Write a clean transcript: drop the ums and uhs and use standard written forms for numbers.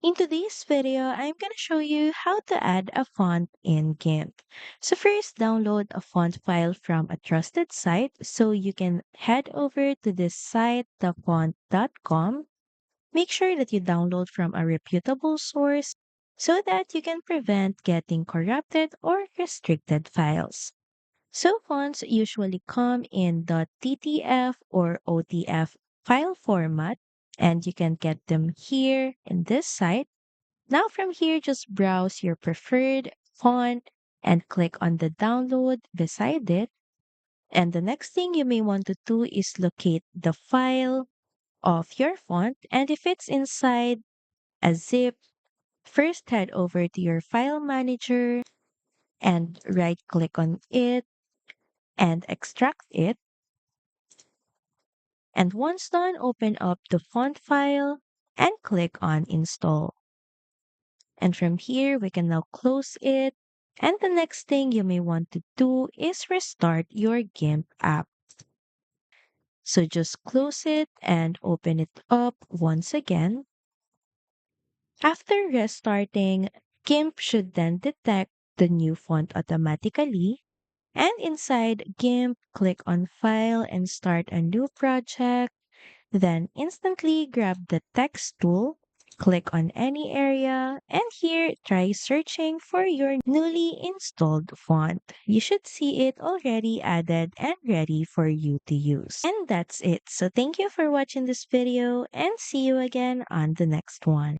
In today's video, I'm going to show you how to add a font in GIMP. So first, download a font file from a trusted site. So you can head over to this site, thefont.com. Make sure that you download from a reputable source so that you can prevent getting corrupted or restricted files. So fonts usually come in .ttf or OTF file format, and you can get them here in this site. Now from here, just browse your preferred font and click on the download beside it. And the next thing you may want to do is locate the file of your font. And if it's inside a zip, first head over to your file manager and right click on it and extract it. And once done, open up the font file and click on install. And from here, we can now close it. And the next thing you may want to do is restart your GIMP app. So just close it and open it up once again. After restarting, GIMP should then detect the new font automatically. And inside GIMP, click on File and Start a new project. Then instantly grab the text tool, click on any area, and here try searching for your newly installed font. You should see it already added and ready for you to use. And that's it. So thank you for watching this video and see you again on the next one.